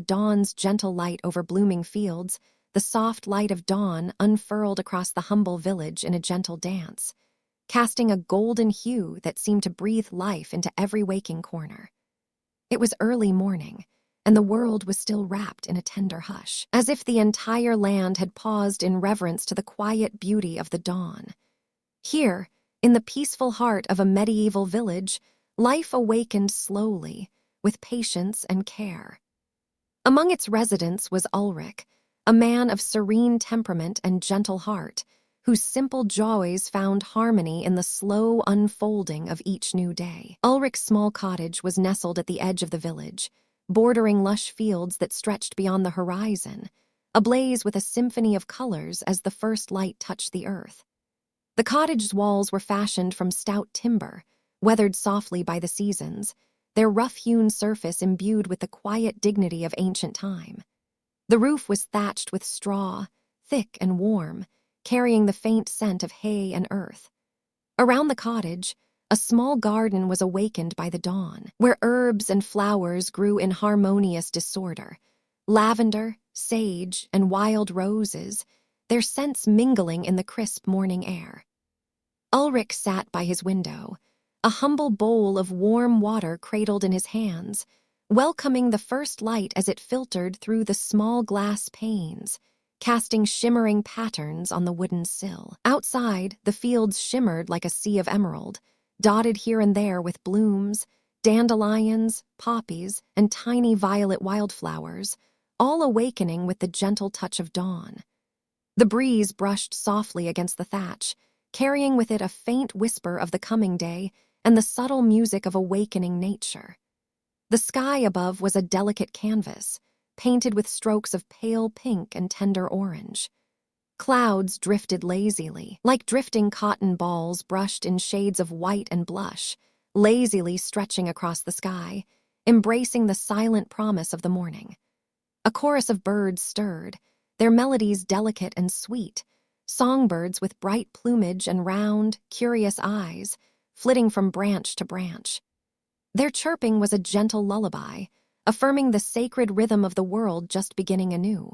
Dawn's gentle light over blooming fields, the soft light of dawn unfurled across the humble village in a gentle dance, casting a golden hue that seemed to breathe life into every waking corner. It was early morning, and the world was still wrapped in a tender hush, as if the entire land had paused in reverence to the quiet beauty of the dawn. Here, in the peaceful heart of a medieval village, life awakened slowly, with patience and care. Among its residents was Ulrich, a man of serene temperament and gentle heart, whose simple joys found harmony in the slow unfolding of each new day. Ulrich's small cottage was nestled at the edge of the village, bordering lush fields that stretched beyond the horizon, ablaze with a symphony of colors as the first light touched the earth. The cottage's walls were fashioned from stout timber, weathered softly by the seasons, their rough-hewn surface imbued with the quiet dignity of ancient time. The roof was thatched with straw, thick and warm, carrying the faint scent of hay and earth. Around the cottage, a small garden was awakened by the dawn, where herbs and flowers grew in harmonious disorder, lavender, sage, and wild roses, their scents mingling in the crisp morning air. Ulrich sat by his window, a humble bowl of warm water cradled in his hands, welcoming the first light as it filtered through the small glass panes, casting shimmering patterns on the wooden sill. Outside, the fields shimmered like a sea of emerald, dotted here and there with blooms, dandelions, poppies, and tiny violet wildflowers, all awakening with the gentle touch of dawn. The breeze brushed softly against the thatch, carrying with it a faint whisper of the coming day and the subtle music of awakening nature. The sky above was a delicate canvas, painted with strokes of pale pink and tender orange. Clouds drifted lazily, like drifting cotton balls brushed in shades of white and blush, lazily stretching across the sky, embracing the silent promise of the morning. A chorus of birds stirred, their melodies delicate and sweet, songbirds with bright plumage and round, curious eyes, flitting from branch to branch. Their chirping was a gentle lullaby, affirming the sacred rhythm of the world just beginning anew.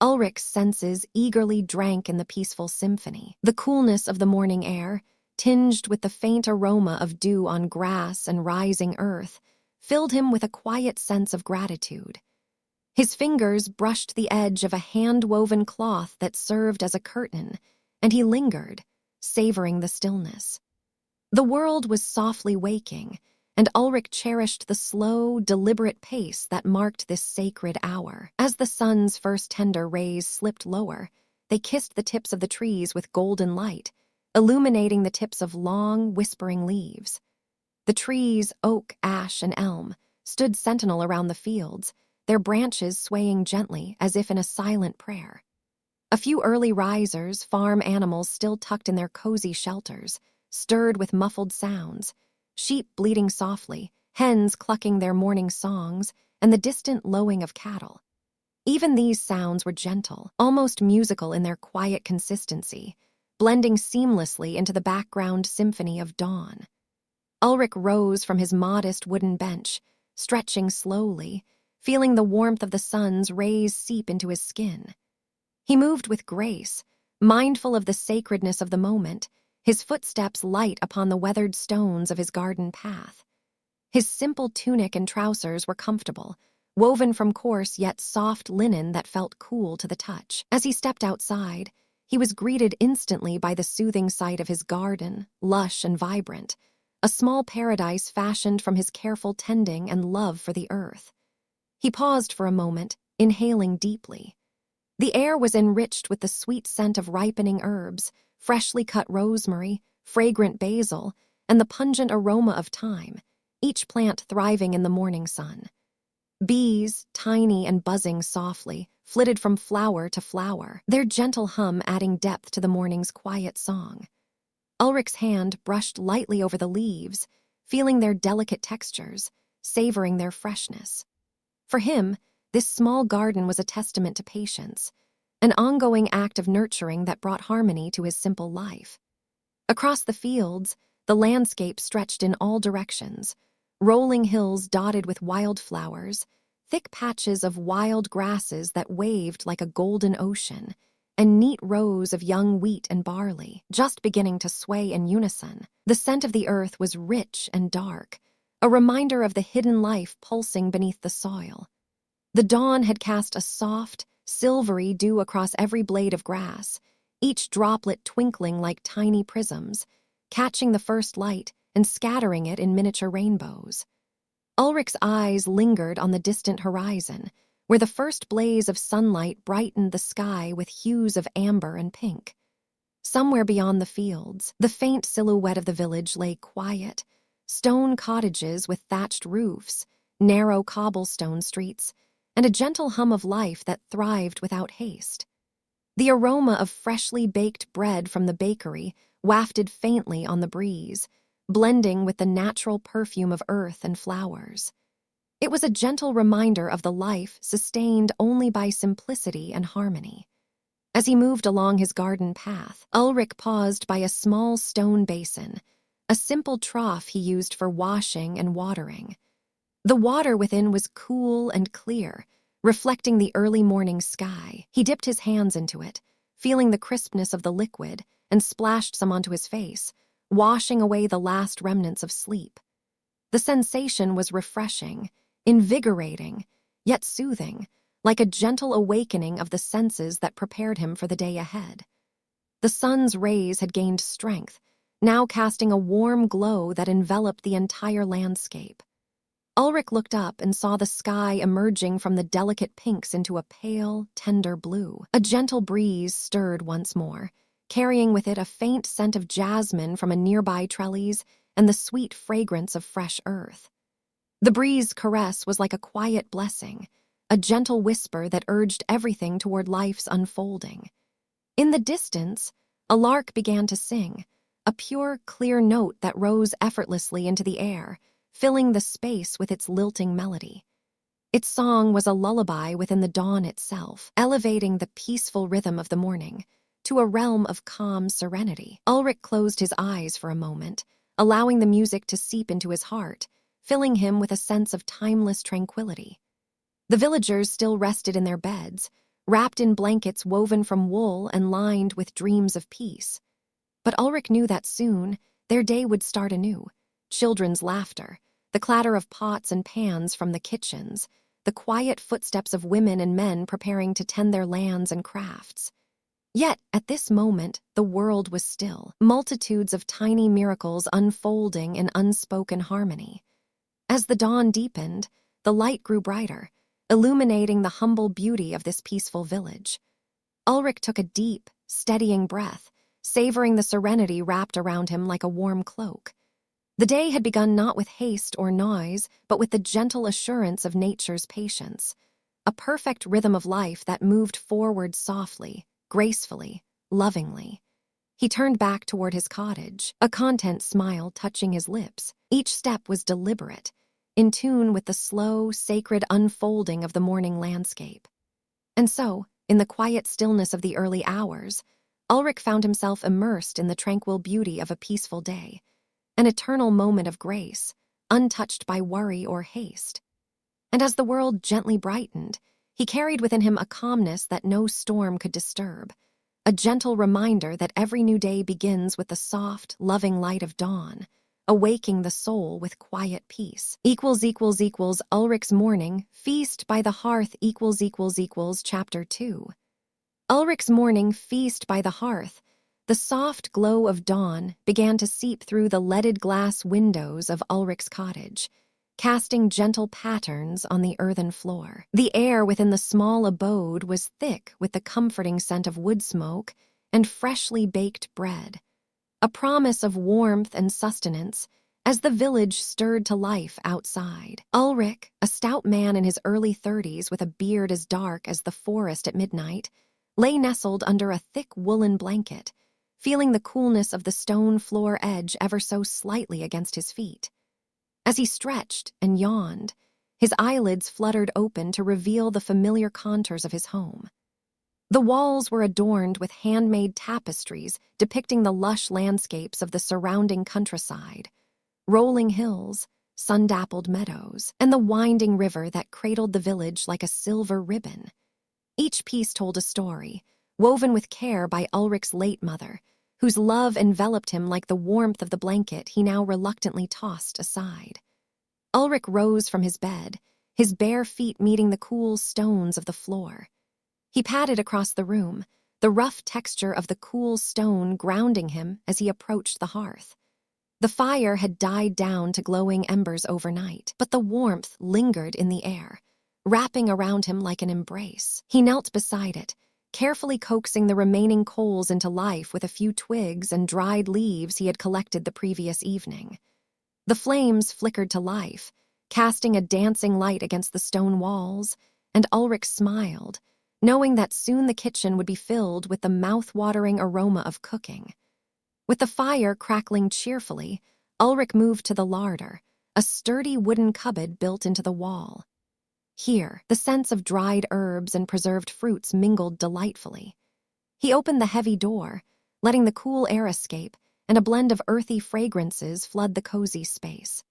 Ulrich's senses eagerly drank in the peaceful symphony. The coolness of the morning air, tinged with the faint aroma of dew on grass and rising earth, filled him with a quiet sense of gratitude. His fingers brushed the edge of a hand-woven cloth that served as a curtain, and he lingered, savoring the stillness. The world was softly waking, and Ulrich cherished the slow, deliberate pace that marked this sacred hour. As the sun's first tender rays slipped lower, they kissed the tips of the trees with golden light, illuminating the tips of long, whispering leaves. The trees, oak, ash, and elm, stood sentinel around the fields, their branches swaying gently as if in a silent prayer. A few early risers, farm animals still tucked in their cozy shelters, stirred with muffled sounds, sheep bleating softly, hens clucking their morning songs, and the distant lowing of cattle. Even these sounds were gentle, almost musical in their quiet consistency, blending seamlessly into the background symphony of dawn. Ulrich rose from his modest wooden bench, stretching slowly, feeling the warmth of the sun's rays seep into his skin. He moved with grace, mindful of the sacredness of the moment, his footsteps light upon the weathered stones of his garden path. His simple tunic and trousers were comfortable, woven from coarse yet soft linen that felt cool to the touch. As he stepped outside, he was greeted instantly by the soothing sight of his garden, lush and vibrant, a small paradise fashioned from his careful tending and love for the earth. He paused for a moment, inhaling deeply. The air was enriched with the sweet scent of ripening herbs, freshly cut rosemary, fragrant basil, and the pungent aroma of thyme, each plant thriving in the morning sun. Bees, tiny and buzzing softly, flitted from flower to flower, their gentle hum adding depth to the morning's quiet song. Ulrich's hand brushed lightly over the leaves, feeling their delicate textures, savoring their freshness. For him, this small garden was a testament to patience, an ongoing act of nurturing that brought harmony to his simple life. Across the fields, the landscape stretched in all directions, rolling hills dotted with wildflowers, thick patches of wild grasses that waved like a golden ocean, and neat rows of young wheat and barley, just beginning to sway in unison. The scent of the earth was rich and dark, a reminder of the hidden life pulsing beneath the soil. The dawn had cast a soft, silvery dew across every blade of grass, each droplet twinkling like tiny prisms, catching the first light and scattering it in miniature rainbows. Ulrich's eyes lingered on the distant horizon, where the first blaze of sunlight brightened the sky with hues of amber and pink. Somewhere beyond the fields, the faint silhouette of the village lay quiet, stone cottages with thatched roofs, narrow cobblestone streets, and a gentle hum of life that thrived without haste. The aroma of freshly baked bread from the bakery wafted faintly on the breeze, blending with the natural perfume of earth and flowers. It was a gentle reminder of the life sustained only by simplicity and harmony. As he moved along his garden path, Ulrich paused by a small stone basin, a simple trough he used for washing and watering. The water within was cool and clear, reflecting the early morning sky. He dipped his hands into it, feeling the crispness of the liquid, and splashed some onto his face, washing away the last remnants of sleep. The sensation was refreshing, invigorating, yet soothing, like a gentle awakening of the senses that prepared him for the day ahead. The sun's rays had gained strength, now casting a warm glow that enveloped the entire landscape. Ulrich looked up and saw the sky emerging from the delicate pinks into a pale, tender blue. A gentle breeze stirred once more, carrying with it a faint scent of jasmine from a nearby trellis and the sweet fragrance of fresh earth. The breeze's caress was like a quiet blessing, a gentle whisper that urged everything toward life's unfolding. In the distance, a lark began to sing, a pure, clear note that rose effortlessly into the air, filling the space with its lilting melody. Its song was a lullaby within the dawn itself, elevating the peaceful rhythm of the morning to a realm of calm serenity. Ulrich closed his eyes for a moment, allowing the music to seep into his heart, filling him with a sense of timeless tranquility. The villagers still rested in their beds, wrapped in blankets woven from wool and lined with dreams of peace. But Ulrich knew that soon their day would start anew. Children's laughter, the clatter of pots and pans from the kitchens, the quiet footsteps of women and men preparing to tend their lands and crafts. Yet, at this moment, the world was still, multitudes of tiny miracles unfolding in unspoken harmony. As the dawn deepened, the light grew brighter, illuminating the humble beauty of this peaceful village. Ulrich took a deep, steadying breath, savoring the serenity wrapped around him like a warm cloak. The day had begun not with haste or noise, but with the gentle assurance of nature's patience, a perfect rhythm of life that moved forward softly, gracefully, lovingly. He turned back toward his cottage, a content smile touching his lips. Each step was deliberate, in tune with the slow, sacred unfolding of the morning landscape. And so, in the quiet stillness of the early hours, Ulrich found himself immersed in the tranquil beauty of a peaceful day, an eternal moment of grace, untouched by worry or haste. And as the world gently brightened, he carried within him a calmness that no storm could disturb, a gentle reminder that every new day begins with the soft, loving light of dawn, awaking the soul with quiet peace. Ulrich's morning, feast by the hearth Chapter 2. Ulrich's morning, feast by the hearth. The soft glow of dawn began to seep through the leaded glass windows of Ulrich's cottage, casting gentle patterns on the earthen floor. The air within the small abode was thick with the comforting scent of wood smoke and freshly baked bread, a promise of warmth and sustenance as the village stirred to life outside. Ulrich, a stout man in his early 30s with a beard as dark as the forest at midnight, lay nestled under a thick woolen blanket, feeling the coolness of the stone floor edge ever so slightly against his feet. As he stretched and yawned, his eyelids fluttered open to reveal the familiar contours of his home. The walls were adorned with handmade tapestries depicting the lush landscapes of the surrounding countryside, rolling hills, sun-dappled meadows, and the winding river that cradled the village like a silver ribbon. Each piece told a story, woven with care by Ulrich's late mother, whose love enveloped him like the warmth of the blanket he now reluctantly tossed aside. Ulrich rose from his bed, his bare feet meeting the cool stones of the floor. He padded across the room, the rough texture of the cool stone grounding him as he approached the hearth. The fire had died down to glowing embers overnight, but the warmth lingered in the air, wrapping around him like an embrace. He knelt beside it, carefully coaxing the remaining coals into life with a few twigs and dried leaves he had collected the previous evening. The flames flickered to life, casting a dancing light against the stone walls, and Ulrich smiled, knowing that soon the kitchen would be filled with the mouth-watering aroma of cooking. With the fire crackling cheerfully, Ulrich moved to the larder, a sturdy wooden cupboard built into the wall. Here, the scents of dried herbs and preserved fruits mingled delightfully. He opened the heavy door, letting the cool air escape, and a blend of earthy fragrances flood the cozy space.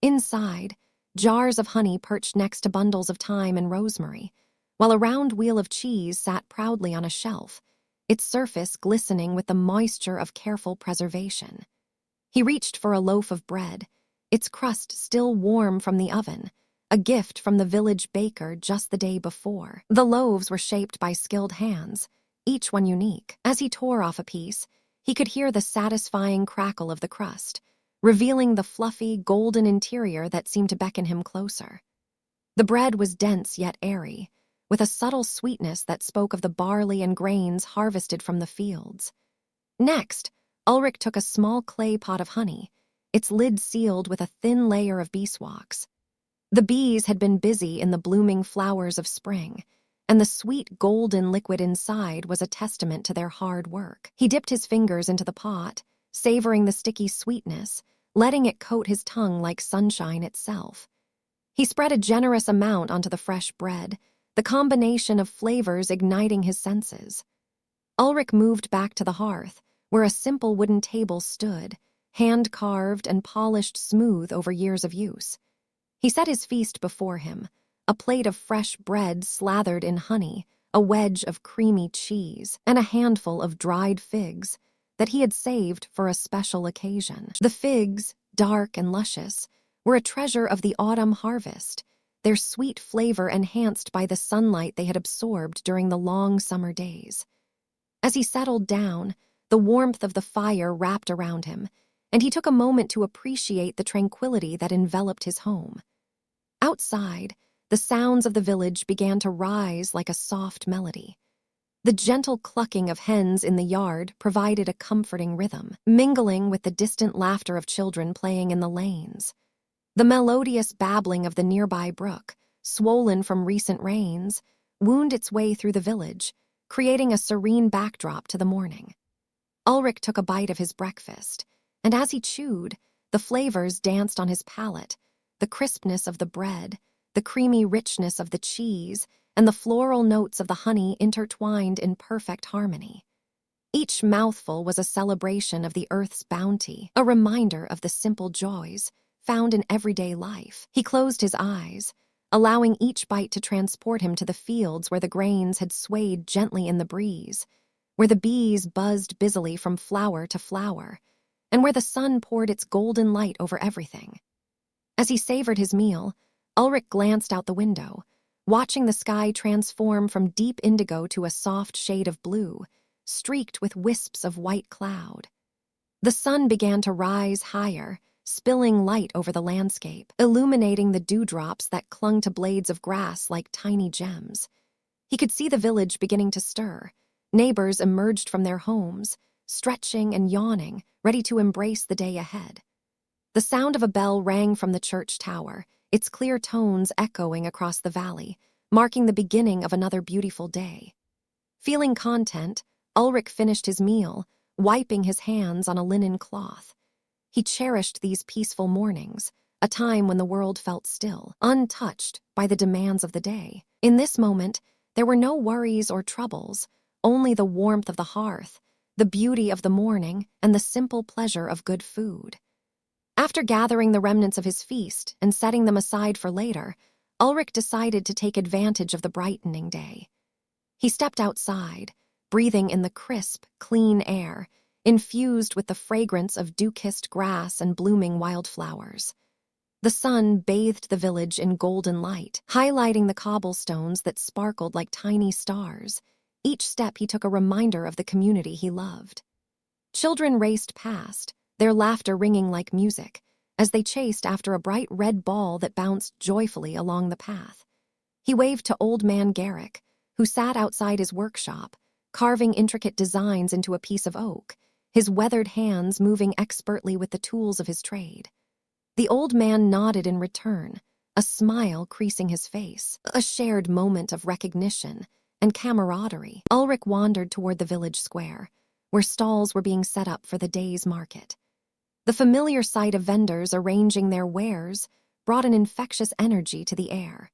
Inside, jars of honey perched next to bundles of thyme and rosemary, while a round wheel of cheese sat proudly on a shelf, its surface glistening with the moisture of careful preservation. He reached for a loaf of bread, its crust still warm from the oven, a gift from the village baker just the day before. The loaves were shaped by skilled hands, each one unique. As he tore off a piece, he could hear the satisfying crackle of the crust, revealing the fluffy, golden interior that seemed to beckon him closer. The bread was dense yet airy, with a subtle sweetness that spoke of the barley and grains harvested from the fields. Next, Ulrich took a small clay pot of honey, its lid sealed with a thin layer of beeswax. The bees had been busy in the blooming flowers of spring, and the sweet golden liquid inside was a testament to their hard work. He dipped his fingers into the pot, savoring the sticky sweetness, letting it coat his tongue like sunshine itself. He spread a generous amount onto the fresh bread, the combination of flavors igniting his senses. Ulrich moved back to the hearth, where a simple wooden table stood, hand-carved and polished smooth over years of use. He set his feast before him, a plate of fresh bread slathered in honey, a wedge of creamy cheese, and a handful of dried figs that he had saved for a special occasion. The figs, dark and luscious, were a treasure of the autumn harvest, their sweet flavor enhanced by the sunlight they had absorbed during the long summer days. As he settled down, the warmth of the fire wrapped around him, and he took a moment to appreciate the tranquility that enveloped his home. Outside, the sounds of the village began to rise like a soft melody. The gentle clucking of hens in the yard provided a comforting rhythm, mingling with the distant laughter of children playing in the lanes. The melodious babbling of the nearby brook, swollen from recent rains, wound its way through the village, creating a serene backdrop to the morning. Ulrich took a bite of his breakfast, and as he chewed, the flavors danced on his palate, the crispness of the bread, the creamy richness of the cheese, and the floral notes of the honey intertwined in perfect harmony. Each mouthful was a celebration of the earth's bounty, a reminder of the simple joys found in everyday life. He closed his eyes, allowing each bite to transport him to the fields where the grains had swayed gently in the breeze, where the bees buzzed busily from flower to flower, and where the sun poured its golden light over everything. As he savored his meal, Ulrich glanced out the window, watching the sky transform from deep indigo to a soft shade of blue, streaked with wisps of white cloud. The sun began to rise higher, spilling light over the landscape, illuminating the dewdrops that clung to blades of grass like tiny gems. He could see the village beginning to stir. Neighbors emerged from their homes, stretching and yawning, ready to embrace the day ahead. The sound of a bell rang from the church tower, its clear tones echoing across the valley, marking the beginning of another beautiful day. Feeling content, Ulrich finished his meal, wiping his hands on a linen cloth. He cherished these peaceful mornings, a time when the world felt still, untouched by the demands of the day. In this moment, there were no worries or troubles, only the warmth of the hearth, the beauty of the morning, and the simple pleasure of good food. After gathering the remnants of his feast and setting them aside for later, Ulrich decided to take advantage of the brightening day. He stepped outside, breathing in the crisp, clean air, infused with the fragrance of dew-kissed grass and blooming wildflowers. The sun bathed the village in golden light, highlighting the cobblestones that sparkled like tiny stars. Each step he took a reminder of the community he loved. Children raced past, their laughter ringing like music, as they chased after a bright red ball that bounced joyfully along the path. He waved to Old Man Garrick, who sat outside his workshop, carving intricate designs into a piece of oak, his weathered hands moving expertly with the tools of his trade. The old man nodded in return, a smile creasing his face, a shared moment of recognition and camaraderie. Ulrich wandered toward the village square, where stalls were being set up for the day's market. The familiar sight of vendors arranging their wares brought an infectious energy to the air.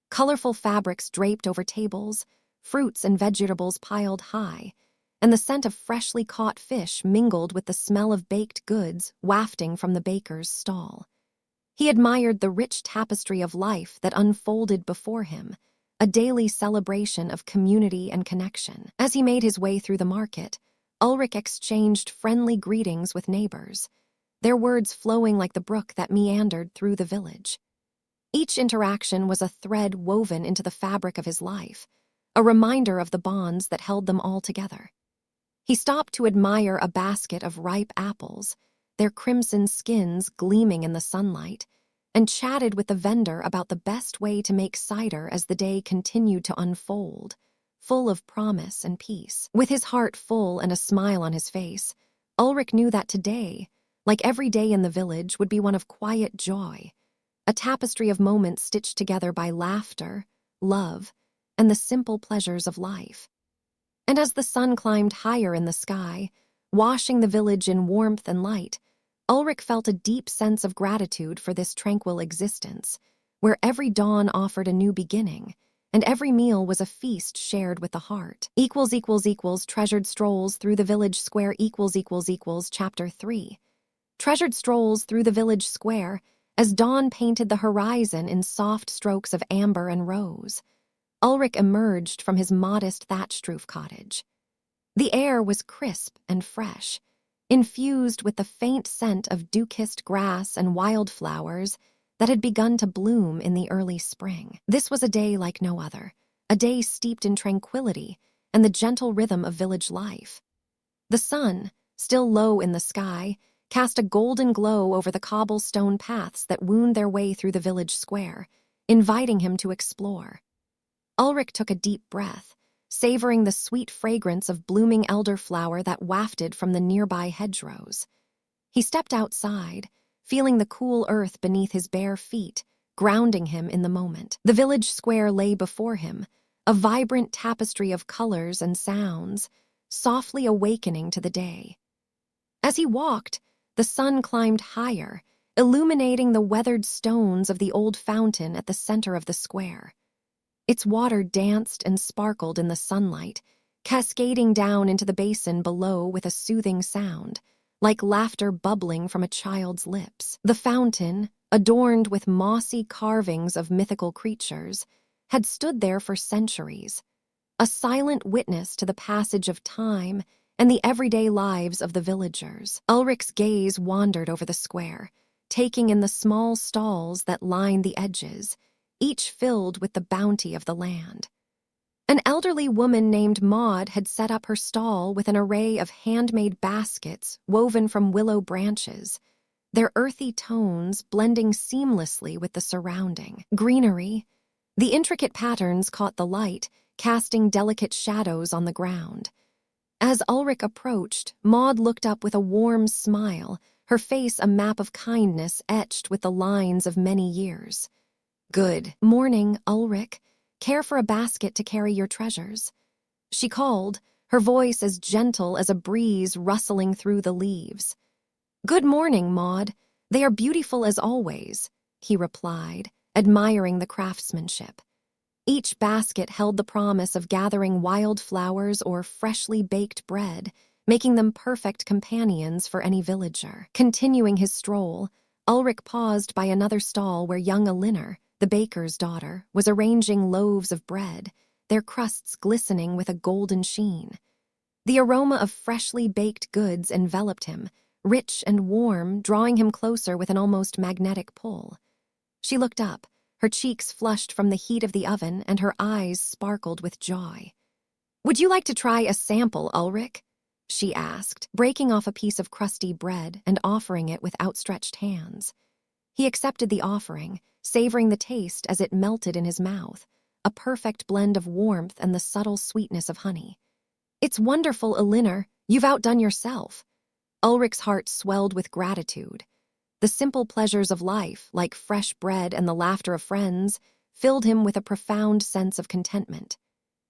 Colorful fabrics draped over tables, fruits and vegetables piled high, and the scent of freshly caught fish mingled with the smell of baked goods wafting from the baker's stall. He admired the rich tapestry of life that unfolded before him, a daily celebration of community and connection. As he made his way through the market, Ulrich exchanged friendly greetings with neighbors, their words flowing like the brook that meandered through the village. Each interaction was a thread woven into the fabric of his life, a reminder of the bonds that held them all together. He stopped to admire a basket of ripe apples, their crimson skins gleaming in the sunlight, and chatted with the vendor about the best way to make cider as the day continued to unfold, full of promise and peace. With his heart full and a smile on his face, Ulrich knew that today, like every day in the village, would be one of quiet joy, a tapestry of moments stitched together by laughter, love, and the simple pleasures of life. And as the sun climbed higher in the sky, washing the village in warmth and light, Ulrich felt a deep sense of gratitude for this tranquil existence, where every dawn offered a new beginning, and every meal was a feast shared with the heart. Treasured strolls through the village square Chapter 3. Treasured strolls through the village square as dawn painted the horizon in soft strokes of amber and rose. Ulrich emerged from his modest thatched roof cottage. The air was crisp and fresh, infused with the faint scent of dew-kissed grass and wildflowers that had begun to bloom in the early spring. This was a day like no other, a day steeped in tranquility and the gentle rhythm of village life. The sun, still low in the sky, cast a golden glow over the cobblestone paths that wound their way through the village square, inviting him to explore. Ulrich took a deep breath, savoring the sweet fragrance of blooming elderflower that wafted from the nearby hedgerows. He stepped outside, feeling the cool earth beneath his bare feet, grounding him in the moment. The village square lay before him, a vibrant tapestry of colors and sounds, softly awakening to the day. As he walked, the sun climbed higher, illuminating the weathered stones of the old fountain at the center of the square. Its water danced and sparkled in the sunlight, cascading down into the basin below with a soothing sound, like laughter bubbling from a child's lips. The fountain, adorned with mossy carvings of mythical creatures, had stood there for centuries, a silent witness to the passage of time and the everyday lives of the villagers. Ulrich's gaze wandered over the square, taking in the small stalls that lined the edges, each filled with the bounty of the land. An elderly woman named Maud had set up her stall with an array of handmade baskets woven from willow branches, their earthy tones blending seamlessly with the surrounding greenery. The intricate patterns caught the light, casting delicate shadows on the ground. As Ulrich approached, Maud looked up with a warm smile, her face a map of kindness etched with the lines of many years. "Good morning, Ulrich. Care for a basket to carry your treasures?" she called, her voice as gentle as a breeze rustling through the leaves. "Good morning, Maud. They are beautiful as always," he replied, admiring the craftsmanship. Each basket held the promise of gathering wildflowers or freshly baked bread, making them perfect companions for any villager. Continuing his stroll, Ulrich paused by another stall where young Elinor, the baker's daughter, was arranging loaves of bread, their crusts glistening with a golden sheen. The aroma of freshly baked goods enveloped him, rich and warm, drawing him closer with an almost magnetic pull. She looked up, her cheeks flushed from the heat of the oven and her eyes sparkled with joy. "Would you like to try a sample, Ulrich?" she asked, breaking off a piece of crusty bread and offering it with outstretched hands. He accepted the offering, savoring the taste as it melted in his mouth, a perfect blend of warmth and the subtle sweetness of honey. "It's wonderful, Elinor. You've outdone yourself." Ulrich's heart swelled with gratitude. The simple pleasures of life, like fresh bread and the laughter of friends, filled him with a profound sense of contentment.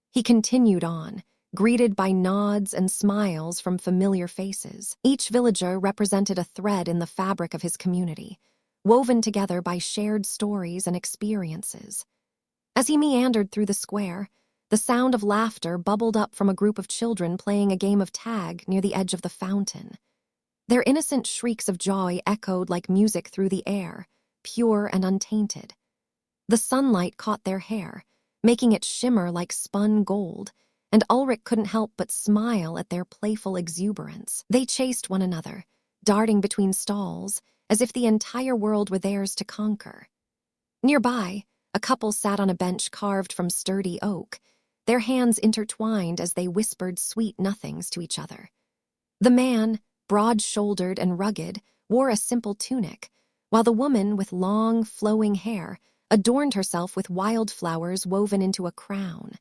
He continued on, greeted by nods and smiles from familiar faces. Each villager represented a thread in the fabric of his community, woven together by shared stories and experiences. As he meandered through the square, the sound of laughter bubbled up from a group of children playing a game of tag near the edge of the fountain. Their innocent shrieks of joy echoed like music through the air, pure and untainted. The sunlight caught their hair, making it shimmer like spun gold, and Ulrich couldn't help but smile at their playful exuberance. They chased one another, darting between stalls, as if the entire world were theirs to conquer. Nearby, a couple sat on a bench carved from sturdy oak, their hands intertwined as they whispered sweet nothings to each other. The man, broad-shouldered and rugged, wore a simple tunic, while the woman, with long, flowing hair, adorned herself with wildflowers woven into a crown.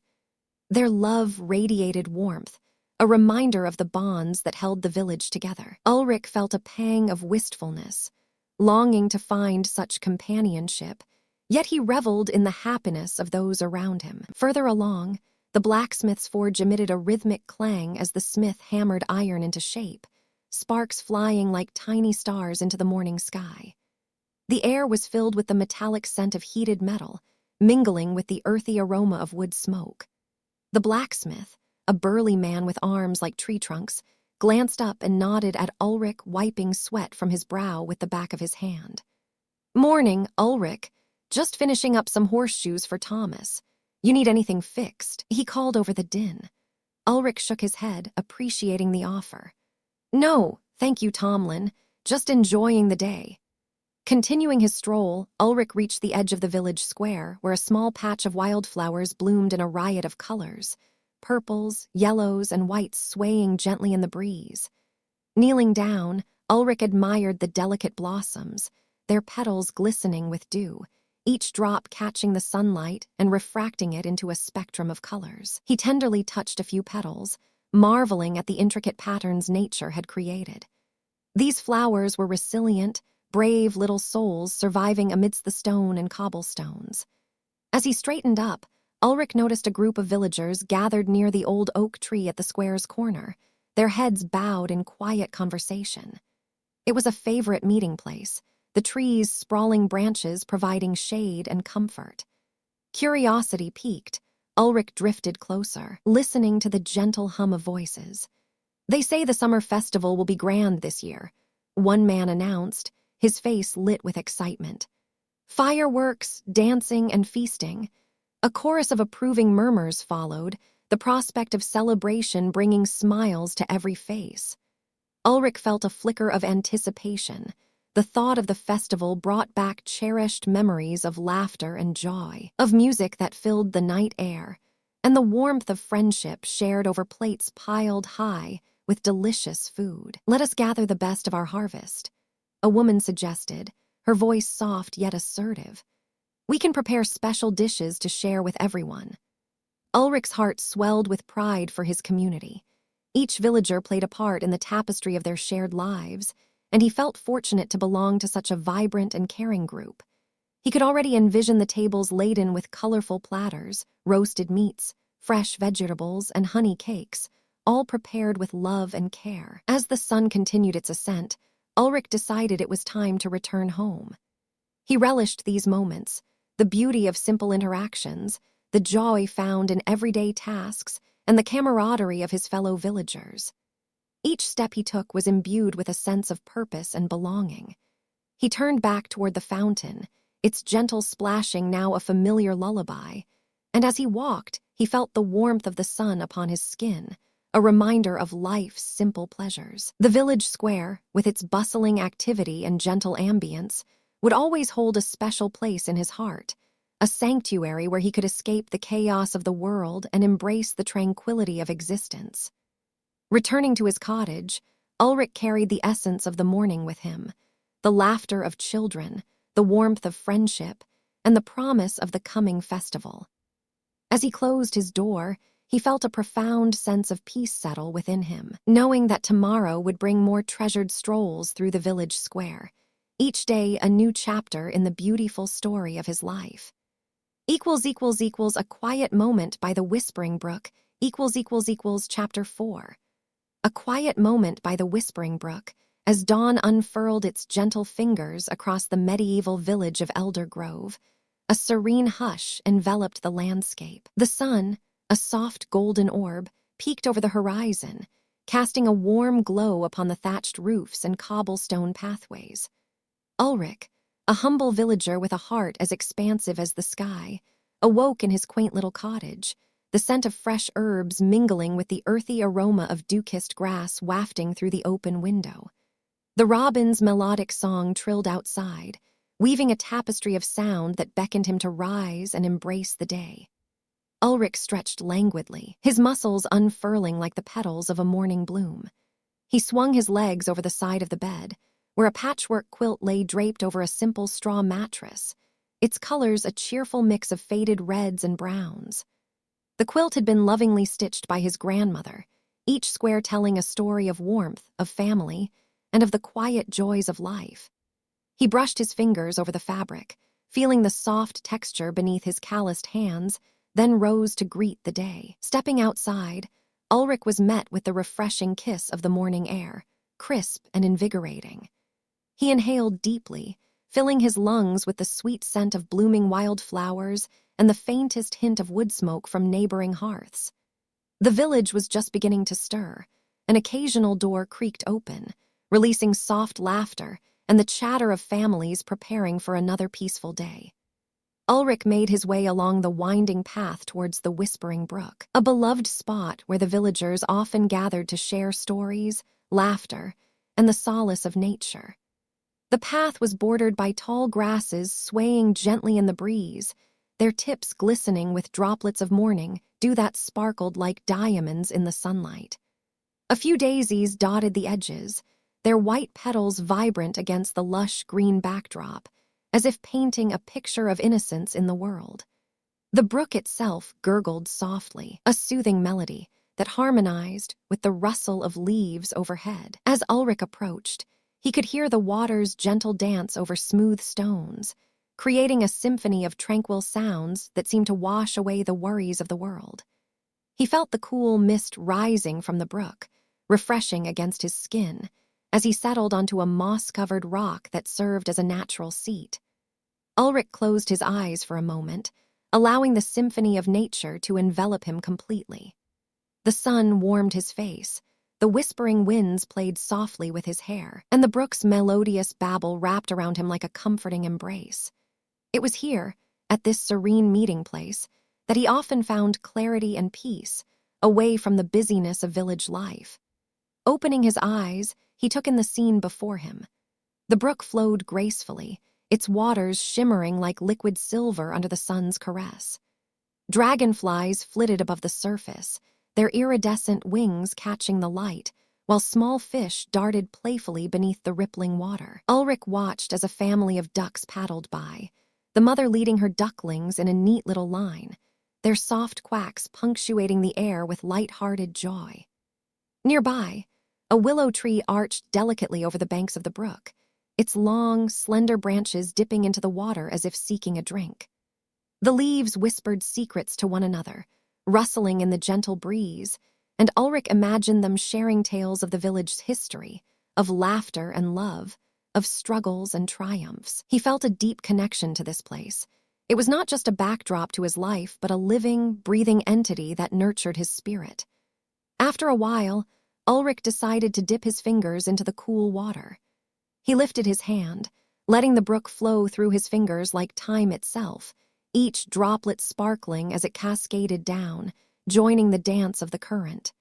Their love radiated warmth, a reminder of the bonds that held the village together. Ulrich felt a pang of wistfulness, longing to find such companionship, yet he reveled in the happiness of those around him. Further along, the blacksmith's forge emitted a rhythmic clang as the smith hammered iron into shape, sparks flying like tiny stars into the morning sky. The air was filled with the metallic scent of heated metal, mingling with the earthy aroma of wood smoke. The blacksmith, a burly man with arms like tree trunks, glanced up and nodded at Ulrich, wiping sweat from his brow with the back of his hand. "Morning, Ulrich. Just finishing up some horseshoes for Thomas. You need anything fixed?" he called over the din. Ulrich shook his head, appreciating the offer. "No, thank you, Tomlin. Just enjoying the day." Continuing his stroll, Ulrich reached the edge of the village square, where a small patch of wildflowers bloomed in a riot of colors, purples, yellows, and whites swaying gently in the breeze. Kneeling down, Ulrich admired the delicate blossoms, their petals glistening with dew, each drop catching the sunlight and refracting it into a spectrum of colors. He tenderly touched a few petals, marveling at the intricate patterns nature had created. These flowers were resilient, brave little souls surviving amidst the stone and cobblestones. As he straightened up, Ulrich noticed a group of villagers gathered near the old oak tree at the square's corner, their heads bowed in quiet conversation. It was a favorite meeting place, the tree's sprawling branches providing shade and comfort. Curiosity piqued, Ulrich drifted closer, listening to the gentle hum of voices. "They say the summer festival will be grand this year," one man announced, his face lit with excitement. Fireworks, dancing, and feasting. A chorus of approving murmurs followed, the prospect of celebration bringing smiles to every face. Ulrich felt a flicker of anticipation. The thought of the festival brought back cherished memories of laughter and joy, of music that filled the night air, and the warmth of friendship shared over plates piled high with delicious food. "Let us gather the best of our harvest," a woman suggested, her voice soft yet assertive. "We can prepare special dishes to share with everyone." Ulrich's heart swelled with pride for his community. Each villager played a part in the tapestry of their shared lives, and he felt fortunate to belong to such a vibrant and caring group. He could already envision the tables laden with colorful platters, roasted meats, fresh vegetables, and honey cakes, all prepared with love and care. As the sun continued its ascent, Ulrich decided it was time to return home. He relished these moments, the beauty of simple interactions, the joy found in everyday tasks, and the camaraderie of his fellow villagers. Each step he took was imbued with a sense of purpose and belonging. He turned back toward the fountain, its gentle splashing now a familiar lullaby, and as he walked, he felt the warmth of the sun upon his skin, a reminder of life's simple pleasures. The village square, with its bustling activity and gentle ambience, would always hold a special place in his heart, a sanctuary where he could escape the chaos of the world and embrace the tranquility of existence. Returning to his cottage, Ulrich carried the essence of the morning with him, the laughter of children, the warmth of friendship, and the promise of the coming festival. As he closed his door, he felt a profound sense of peace settle within him, knowing that tomorrow would bring more treasured strolls through the village square, each day a new chapter in the beautiful story of his life. A quiet moment by the Whispering Brook Chapter 4. A quiet moment by the Whispering Brook, as dawn unfurled its gentle fingers across the medieval village of Elder Grove. A serene hush enveloped the landscape. The sun, a soft golden orb, peeked over the horizon, casting a warm glow upon the thatched roofs and cobblestone pathways. Ulrich, a humble villager with a heart as expansive as the sky, awoke in his quaint little cottage, the scent of fresh herbs mingling with the earthy aroma of dew-kissed grass wafting through the open window. The robin's melodic song trilled outside, weaving a tapestry of sound that beckoned him to rise and embrace the day. Ulrich stretched languidly, his muscles unfurling like the petals of a morning bloom. He swung his legs over the side of the bed, where a patchwork quilt lay draped over a simple straw mattress, its colors a cheerful mix of faded reds and browns. The quilt had been lovingly stitched by his grandmother, each square telling a story of warmth, of family, and of the quiet joys of life. He brushed his fingers over the fabric, feeling the soft texture beneath his calloused hands, then rose to greet the day. Stepping outside, Ulrich was met with the refreshing kiss of the morning air, crisp and invigorating. He inhaled deeply, filling his lungs with the sweet scent of blooming wildflowers and the faintest hint of wood smoke from neighboring hearths. The village was just beginning to stir. An occasional door creaked open, releasing soft laughter and the chatter of families preparing for another peaceful day. Ulrich made his way along the winding path towards the Whispering Brook, a beloved spot where the villagers often gathered to share stories, laughter, and the solace of nature. The path was bordered by tall grasses swaying gently in the breeze, their tips glistening with droplets of morning dew that sparkled like diamonds in the sunlight. A few daisies dotted the edges, their white petals vibrant against the lush green backdrop, as if painting a picture of innocence in the world. The brook itself gurgled softly, a soothing melody that harmonized with the rustle of leaves overhead. As Ulrich approached, he could hear the water's gentle dance over smooth stones, creating a symphony of tranquil sounds that seemed to wash away the worries of the world. He felt the cool mist rising from the brook, refreshing against his skin, as he settled onto a moss-covered rock that served as a natural seat. Ulrich closed his eyes for a moment, allowing the symphony of nature to envelop him completely. The sun warmed his face, the whispering winds played softly with his hair, and the brook's melodious babble wrapped around him like a comforting embrace. It was here, at this serene meeting place, that he often found clarity and peace, away from the busyness of village life. Opening his eyes, he took in the scene before him. The brook flowed gracefully, its waters shimmering like liquid silver under the sun's caress. Dragonflies flitted above the surface, their iridescent wings catching the light, while small fish darted playfully beneath the rippling water. Ulrich watched as a family of ducks paddled by, the mother leading her ducklings in a neat little line, their soft quacks punctuating the air with light-hearted joy. Nearby, a willow tree arched delicately over the banks of the brook, its long, slender branches dipping into the water as if seeking a drink. The leaves whispered secrets to one another, rustling in the gentle breeze, and Ulrich imagined them sharing tales of the village's history, of laughter and love, of struggles and triumphs. He felt a deep connection to this place. It was not just a backdrop to his life, but a living, breathing entity that nurtured his spirit. After a while, Ulrich decided to dip his fingers into the cool water. He lifted his hand, letting the brook flow through his fingers like time itself, each droplet sparkling as it cascaded down, joining the dance of the current.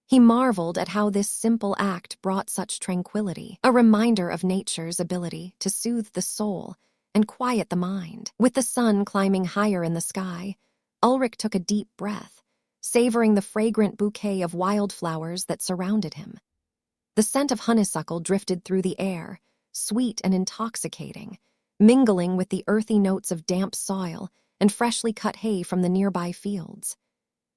He marveled at how this simple act brought such tranquility, a reminder of nature's ability to soothe the soul and quiet the mind. With the sun climbing higher in the sky, Ulrich took a deep breath, savoring the fragrant bouquet of wildflowers that surrounded him. The scent of honeysuckle drifted through the air, sweet and intoxicating, mingling with the earthy notes of damp soil and freshly cut hay from the nearby fields.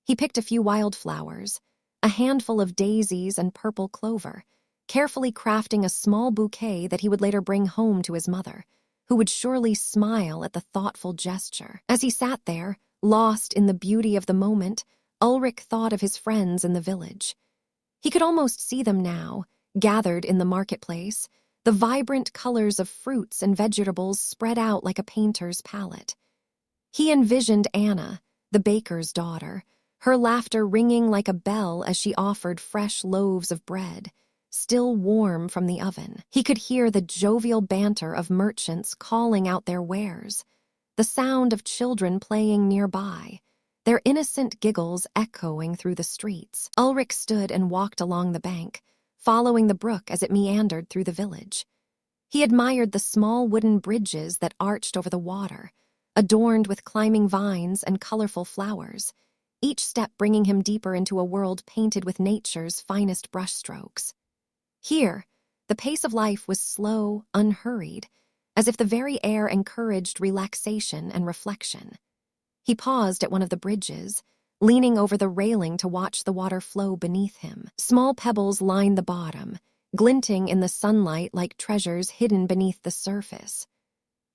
He picked a few wildflowers, a handful of daisies and purple clover, carefully crafting a small bouquet that he would later bring home to his mother, who would surely smile at the thoughtful gesture. As he sat there, lost in the beauty of the moment, Ulrich thought of his friends in the village. He could almost see them now, gathered in the marketplace, the vibrant colors of fruits and vegetables spread out like a painter's palette. He envisioned Anna, the baker's daughter, her laughter ringing like a bell as she offered fresh loaves of bread, still warm from the oven. He could hear the jovial banter of merchants calling out their wares, the sound of children playing nearby, their innocent giggles echoing through the streets. Ulrich stood and walked along the bank, following the brook as it meandered through the village. He admired the small wooden bridges that arched over the water, adorned with climbing vines and colorful flowers, each step bringing him deeper into a world painted with nature's finest brushstrokes. Here, the pace of life was slow, unhurried, as if the very air encouraged relaxation and reflection. He paused at one of the bridges, leaning over the railing to watch the water flow beneath him. Small pebbles lined the bottom, glinting in the sunlight like treasures hidden beneath the surface.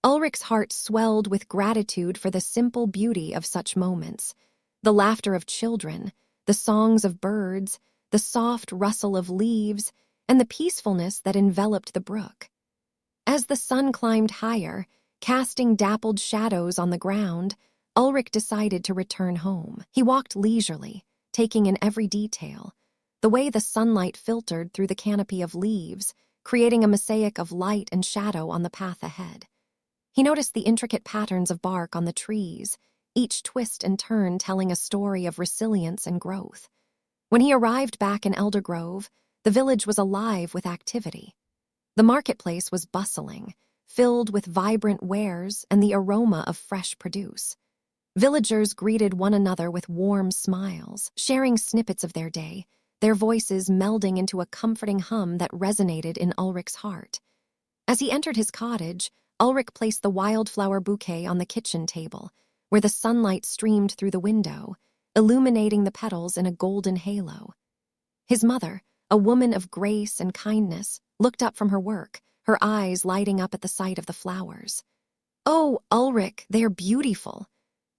Ulrich's heart swelled with gratitude for the simple beauty of such moments, the laughter of children, the songs of birds, the soft rustle of leaves, and the peacefulness that enveloped the brook. As the sun climbed higher, casting dappled shadows on the ground, Ulrich decided to return home. He walked leisurely, taking in every detail, the way the sunlight filtered through the canopy of leaves, creating a mosaic of light and shadow on the path ahead. He noticed the intricate patterns of bark on the trees, each twist and turn telling a story of resilience and growth. When he arrived back in Eldergrove, the village was alive with activity. The marketplace was bustling, filled with vibrant wares and the aroma of fresh produce. Villagers greeted one another with warm smiles, sharing snippets of their day, their voices melding into a comforting hum that resonated in Ulrich's heart. As he entered his cottage, Ulrich placed the wildflower bouquet on the kitchen table, where the sunlight streamed through the window, illuminating the petals in a golden halo. His mother, a woman of grace and kindness, looked up from her work, her eyes lighting up at the sight of the flowers. "Oh, Ulrich, they're beautiful,"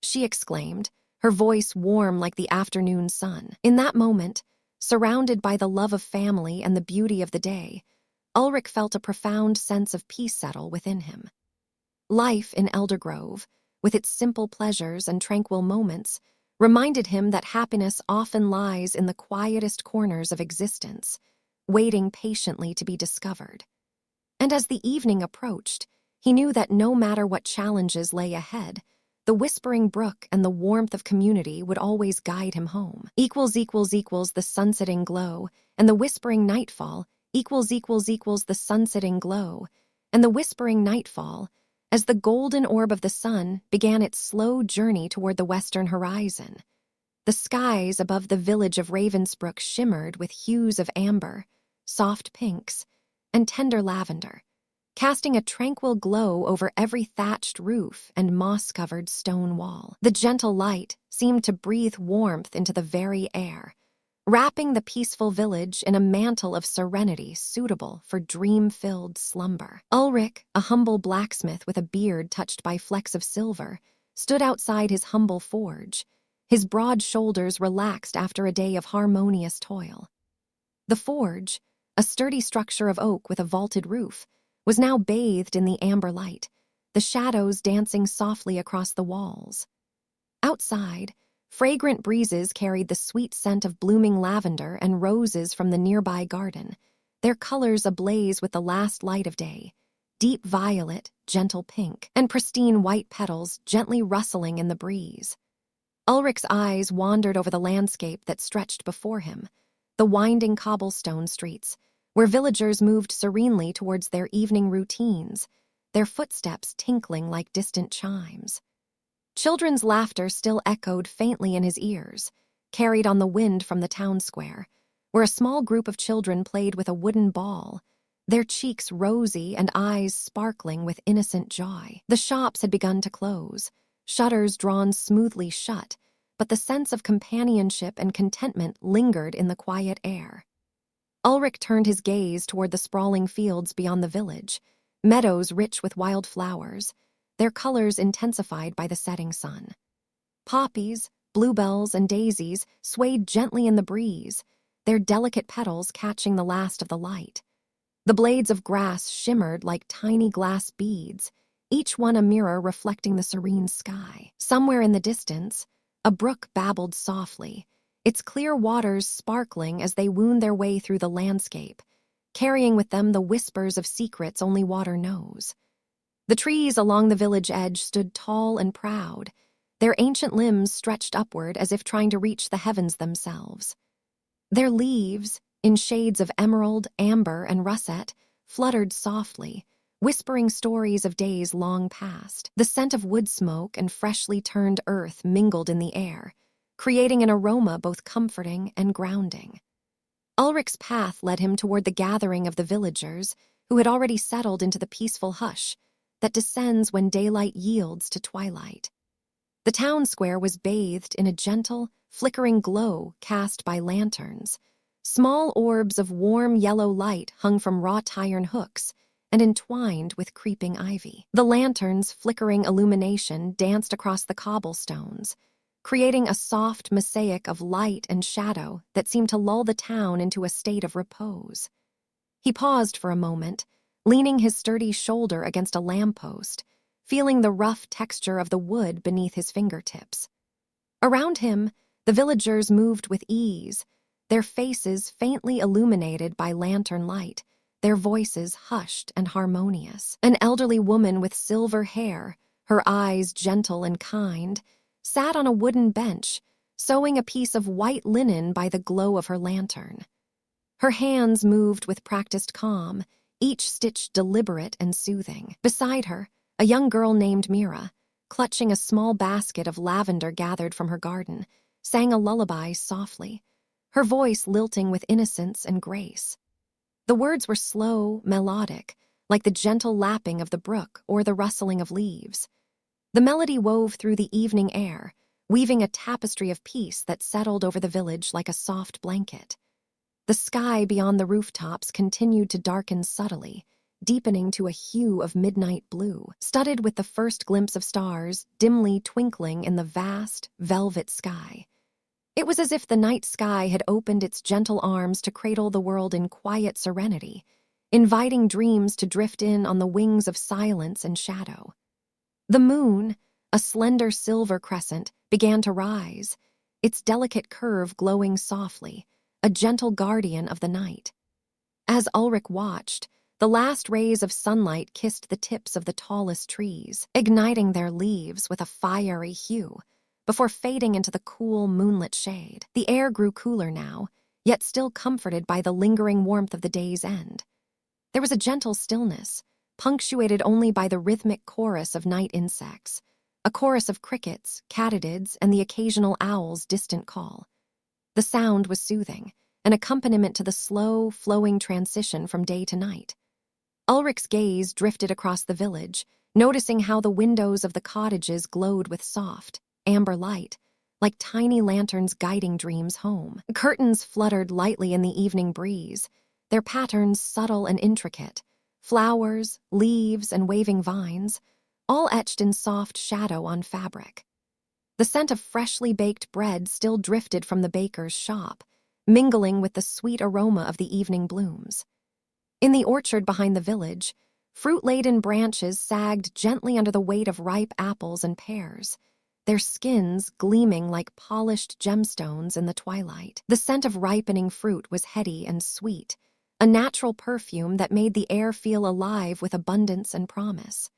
she exclaimed, her voice warm like the afternoon sun. In that moment, surrounded by the love of family and the beauty of the day, Ulrich felt a profound sense of peace settle within him. Life in Eldergrove, with its simple pleasures and tranquil moments, reminded him that happiness often lies in the quietest corners of existence, waiting patiently to be discovered. And as the evening approached, he knew that no matter what challenges lay ahead, the whispering brook and the warmth of community would always guide him home. == The sunsetting glow, and the whispering nightfall, == the sunsetting glow, and the whispering nightfall, as the golden orb of the sun began its slow journey toward the western horizon. The skies above the village of Ravensbrook shimmered with hues of amber, soft pinks, and tender lavender, casting a tranquil glow over every thatched roof and moss-covered stone wall. The gentle light seemed to breathe warmth into the very air, wrapping the peaceful village in a mantle of serenity suitable for dream-filled slumber. Ulrich, a humble blacksmith with a beard touched by flecks of silver, stood outside his humble forge, his broad shoulders relaxed after a day of harmonious toil. The forge, a sturdy structure of oak with a vaulted roof, was now bathed in the amber light, the shadows dancing softly across the walls. Outside, fragrant breezes carried the sweet scent of blooming lavender and roses from the nearby garden, their colors ablaze with the last light of day, deep violet, gentle pink, and pristine white petals gently rustling in the breeze. Ulrich's eyes wandered over the landscape that stretched before him, the winding cobblestone streets, where villagers moved serenely towards their evening routines, their footsteps tinkling like distant chimes. Children's laughter still echoed faintly in his ears, carried on the wind from the town square, where a small group of children played with a wooden ball, their cheeks rosy and eyes sparkling with innocent joy. The shops had begun to close, shutters drawn smoothly shut, but the sense of companionship and contentment lingered in the quiet air. Ulrich turned his gaze toward the sprawling fields beyond the village, meadows rich with wild flowers, their colors intensified by the setting sun. Poppies, bluebells, and daisies swayed gently in the breeze, their delicate petals catching the last of the light. The blades of grass shimmered like tiny glass beads, each one a mirror reflecting the serene sky. Somewhere in the distance, a brook babbled softly, its clear waters sparkling as they wound their way through the landscape, carrying with them the whispers of secrets only water knows. The trees along the village edge stood tall and proud, their ancient limbs stretched upward as if trying to reach the heavens themselves. Their leaves, in shades of emerald, amber, and russet, fluttered softly, whispering stories of days long past. The scent of wood smoke and freshly turned earth mingled in the air, creating an aroma both comforting and grounding. Ulrich's path led him toward the gathering of the villagers, who had already settled into the peaceful hush that descends when daylight yields to twilight. The town square was bathed in a gentle, flickering glow cast by lanterns. Small orbs of warm yellow light hung from wrought iron hooks and entwined with creeping ivy. The lanterns' flickering illumination danced across the cobblestones, creating a soft mosaic of light and shadow that seemed to lull the town into a state of repose. He paused for a moment, leaning his sturdy shoulder against a lamppost, feeling the rough texture of the wood beneath his fingertips. Around him, the villagers moved with ease, their faces faintly illuminated by lantern light, their voices hushed and harmonious. An elderly woman with silver hair, her eyes gentle and kind, sat on a wooden bench, sewing a piece of white linen by the glow of her lantern. Her hands moved with practiced calm, each stitch deliberate and soothing. Beside her, a young girl named Mira, clutching a small basket of lavender gathered from her garden, sang a lullaby softly, her voice lilting with innocence and grace. The words were slow, melodic, like the gentle lapping of the brook or the rustling of leaves. The melody wove through the evening air, weaving a tapestry of peace that settled over the village like a soft blanket. The sky beyond the rooftops continued to darken subtly, deepening to a hue of midnight blue, studded with the first glimpse of stars dimly twinkling in the vast, velvet sky. It was as if the night sky had opened its gentle arms to cradle the world in quiet serenity, inviting dreams to drift in on the wings of silence and shadow. The moon, a slender silver crescent, began to rise, its delicate curve glowing softly, a gentle guardian of the night. As Ulrich watched, the last rays of sunlight kissed the tips of the tallest trees, igniting their leaves with a fiery hue, before fading into the cool, moonlit shade. The air grew cooler now, yet still comforted by the lingering warmth of the day's end. There was a gentle stillness, punctuated only by the rhythmic chorus of night insects, a chorus of crickets, katydids, and the occasional owl's distant call. The sound was soothing, an accompaniment to the slow, flowing transition from day to night. Ulrich's gaze drifted across the village, noticing how the windows of the cottages glowed with soft, amber light, like tiny lanterns guiding dreams home. Curtains fluttered lightly in the evening breeze, their patterns subtle and intricate, flowers, leaves, and waving vines, all etched in soft shadow on fabric. The scent of freshly baked bread still drifted from the baker's shop, mingling with the sweet aroma of the evening blooms. In the orchard behind the village, fruit-laden branches sagged gently under the weight of ripe apples and pears, their skins gleaming like polished gemstones in the twilight. The scent of ripening fruit was heady and sweet, a natural perfume that made the air feel alive with abundance and promise.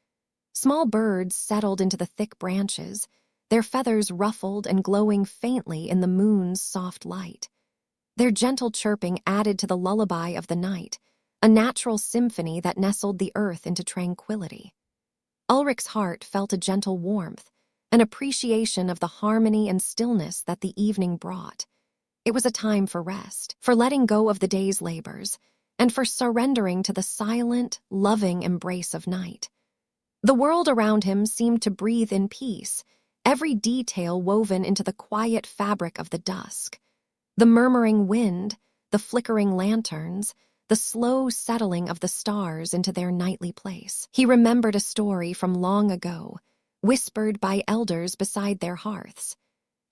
Small birds settled into the thick branches, their feathers ruffled and glowing faintly in the moon's soft light. Their gentle chirping added to the lullaby of the night, a natural symphony that nestled the earth into tranquility. Ulrich's heart felt a gentle warmth, an appreciation of the harmony and stillness that the evening brought. It was a time for rest, for letting go of the day's labors, and for surrendering to the silent, loving embrace of night. The world around him seemed to breathe in peace, every detail woven into the quiet fabric of the dusk. The murmuring wind, the flickering lanterns, the slow settling of the stars into their nightly place. He remembered a story from long ago, whispered by elders beside their hearths.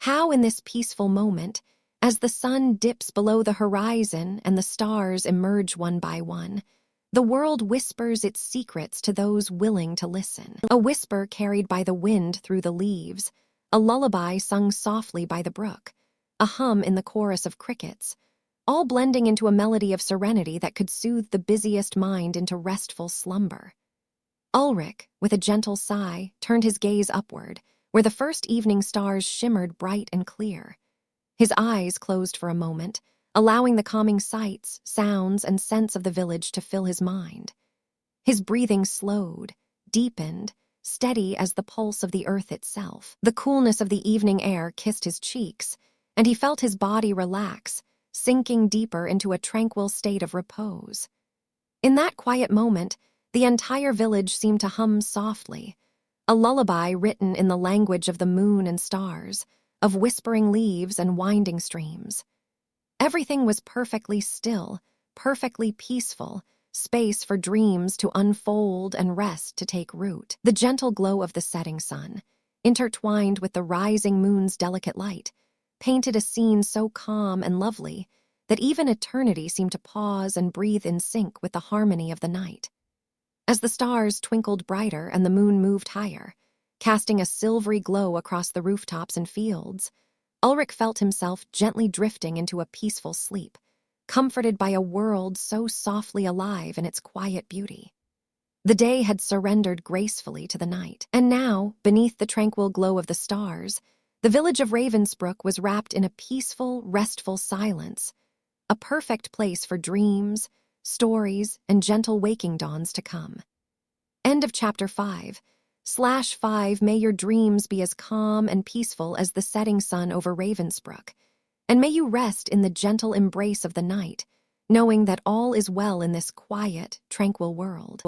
How in this peaceful moment, as the sun dips below the horizon and the stars emerge one by one, the world whispers its secrets to those willing to listen. A whisper carried by the wind through the leaves, a lullaby sung softly by the brook, a hum in the chorus of crickets, all blending into a melody of serenity that could soothe the busiest mind into restful slumber. Ulrich, with a gentle sigh, turned his gaze upward, where the first evening stars shimmered bright and clear. His eyes closed for a moment, allowing the calming sights, sounds, and scents of the village to fill his mind. His breathing slowed, deepened, steady as the pulse of the earth itself. The coolness of the evening air kissed his cheeks, and he felt his body relax, sinking deeper into a tranquil state of repose. In that quiet moment, the entire village seemed to hum softly, a lullaby written in the language of the moon and stars, of whispering leaves and winding streams. Everything was perfectly still, perfectly peaceful, space for dreams to unfold and rest to take root. The gentle glow of the setting sun, intertwined with the rising moon's delicate light, painted a scene so calm and lovely that even eternity seemed to pause and breathe in sync with the harmony of the night. As the stars twinkled brighter and the moon moved higher, casting a silvery glow across the rooftops and fields, Ulrich felt himself gently drifting into a peaceful sleep, comforted by a world so softly alive in its quiet beauty. The day had surrendered gracefully to the night, and now, beneath the tranquil glow of the stars, the village of Ravensbrück was wrapped in a peaceful, restful silence, a perfect place for dreams, stories, and gentle waking dawns to come. End of chapter 5/5. May your dreams be as calm and peaceful as the setting sun over Ravensbrück, and may you rest in the gentle embrace of the night, knowing that all is well in this quiet, tranquil world.